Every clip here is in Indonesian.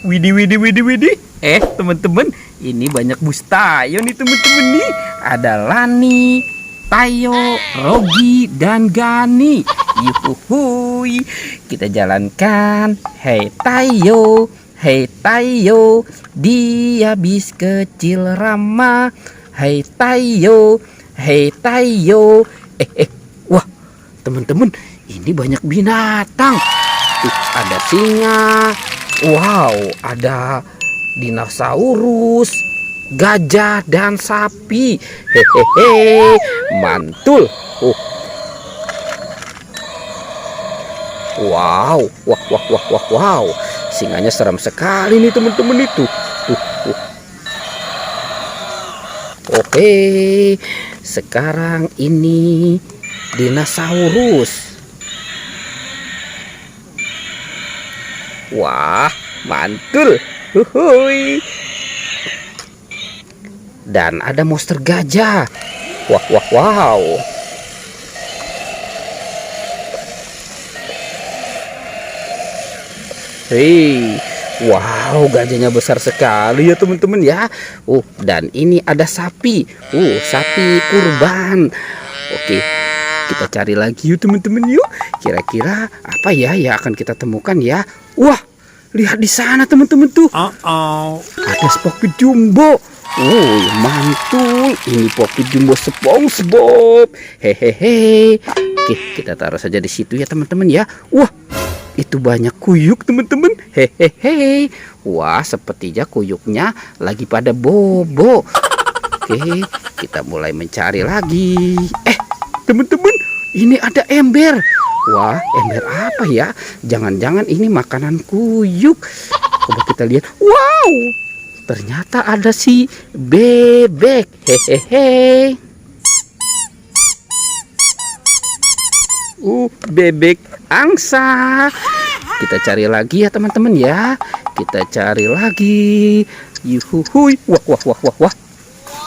Widih, widih, widih, widih. Teman-teman, ini banyak Bustayo nih teman-teman nih. Ada Lani, Tayo, Rogi, dan Gani. Yuhuhui, kita jalankan. Hei Tayo, dia bis kecil ramah. Hei Tayo. Wah, teman-teman, ini banyak binatang. Tuh, ada singa. Wow, ada dinosaurus, gajah, dan sapi. Hehehe, mantul. Wow, wow. Singanya seram sekali nih teman-teman itu. Oke, sekarang ini dinosaurus. Wah, mantul. Huhui. Dan ada monster gajah. Wow. Hei, wow, gajahnya besar sekali ya teman-teman ya. Dan ini ada sapi. Sapi kurban. Oke, kita cari lagi yuk teman-teman yuk. Kira-kira apa ya yang akan kita temukan ya? Wah, lihat di sana teman-teman tuh. Ada Pocket Jumbo. Mantul. Ini Pocket Jumbo SpongeBob. Hehehe. Oke, kita taruh saja di situ ya teman-teman ya. Wah, itu banyak kuyuk teman-teman. Hehehe. Wah, sepertinya kuyuknya lagi pada bobo. Oke, kita mulai mencari lagi. Teman-teman, ini ada ember. Wah, ember apa ya? Jangan-jangan ini makanan kuyuk. Coba kita lihat. Wow, ternyata ada si bebek. Hehehe. Bebek angsa. Kita cari lagi ya teman-teman ya. Kita cari lagi. Yuhuhui. Wah.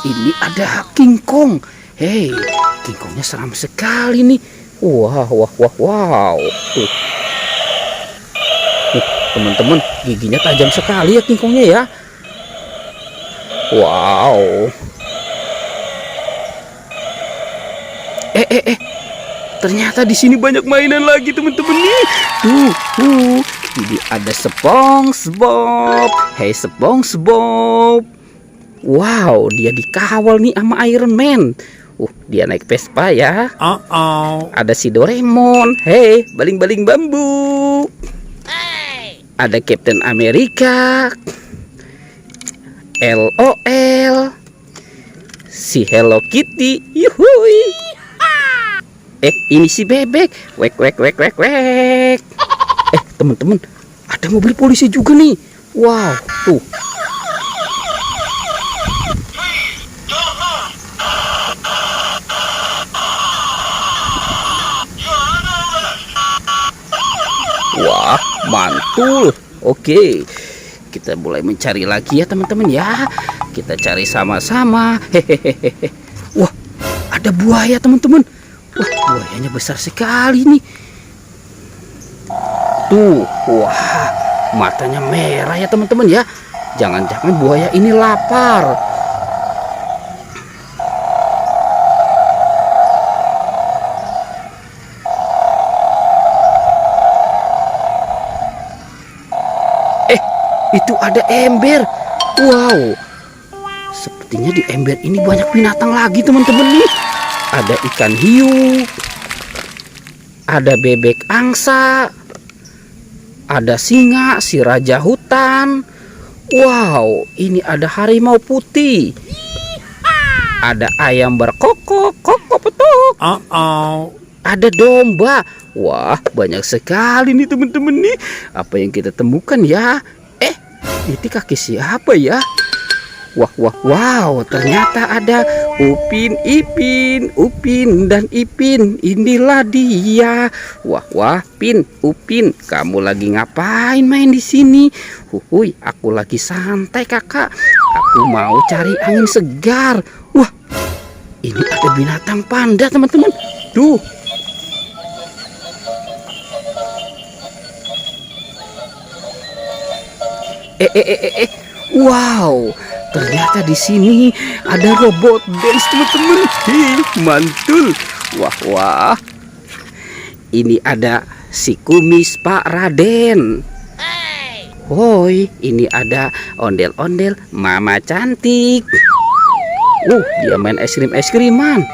Ini ada King Kong. Hei, King Kongnya seram sekali nih. Wow. Teman-teman, giginya tajam sekali ya King Kongnya ya. Wow. Ternyata di sini banyak mainan lagi teman-teman nih. Ini ada SpongeBob. Hei SpongeBob. Wow, dia dikawal nih sama Iron Man. Dia naik Vespa ya. Ada si Doraemon. Hei, baling-baling bambu. Ada Captain America. LOL. Si Hello Kitty. Yuhui. Ini si bebek. Wek. Teman-teman, ada mobil polisi juga nih. Wow, tuh. Wah, mantul. Oke, kita mulai mencari lagi ya teman-teman ya. Kita cari sama-sama. Hehehe. Wah, ada buaya teman-teman. Wah, buayanya besar sekali nih. Tuh, wah, matanya merah ya teman-teman ya. Jangan-jangan buaya ini lapar. Itu ada ember. Wow, sepertinya di ember ini banyak binatang lagi teman-teman nih. Ada ikan hiu, ada bebek angsa, ada singa, si raja hutan. Wow, ini ada harimau putih. Ada ayam berkokok, petuk. Ada domba. Wah, banyak sekali nih teman-teman nih. Apa yang kita temukan ya? Ini kaki siapa ya? Wow, ternyata ada Upin, dan Ipin. Inilah dia. Wah, Upin, kamu lagi ngapain main di sini? Aku lagi santai kakak. Aku mau cari angin segar. Wah, ini ada binatang panda teman-teman. Tuh. Wow, ternyata di sini ada robot dance teman-teman. Mantul. Wah, wah. Ini ada si kumis Pak Raden. Woi, ini ada ondel-ondel Mama cantik. Dia main es krim-man.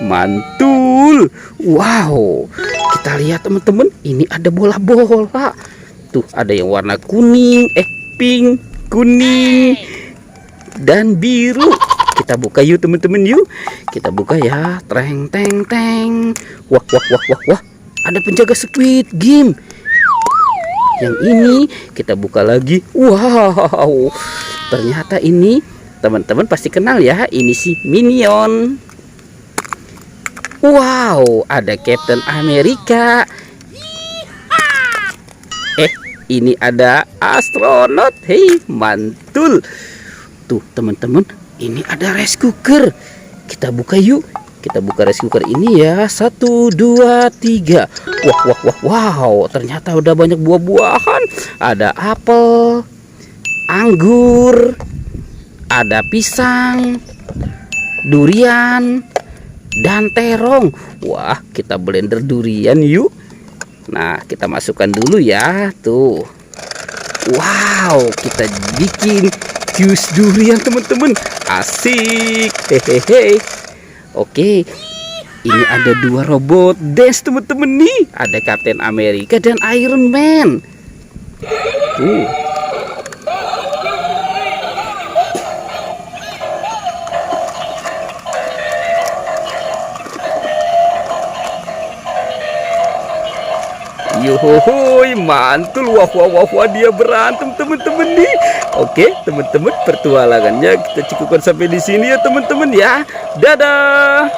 Mantul. Wow, kita lihat teman-teman, ini ada bola-bola. Tuh, ada yang warna kuning, pink, kuning, dan biru. Kita buka yuk teman-teman, yuk. Kita buka ya. Treng teng teng. Wah. Ada penjaga Squid Game. Yang ini kita buka lagi. Wow. Ternyata ini teman-teman pasti kenal ya. Ini si Minion. Wow, ada Captain America. Ini ada astronot. Mantul. Tuh teman-teman, ini ada rice cooker. Kita buka yuk. Kita buka rice cooker ini ya. 1, 2, 3. Wow, ternyata udah banyak buah-buahan. Ada apel, anggur, ada pisang, durian, dan terong. Wah, kita blender durian yuk. Nah, kita masukkan dulu ya. Tuh. Wow, kita bikin jus durian teman-teman. Asik. Oke. Ini ada 2 robot dance teman-teman nih. Ada Captain America dan Iron Man. Tuh. Yohohoi, mantul. Wah, dia berantem teman-teman nih. Oke, teman-teman, pertualangannya kita cukupkan sampai di sini ya teman-teman ya. Dadah.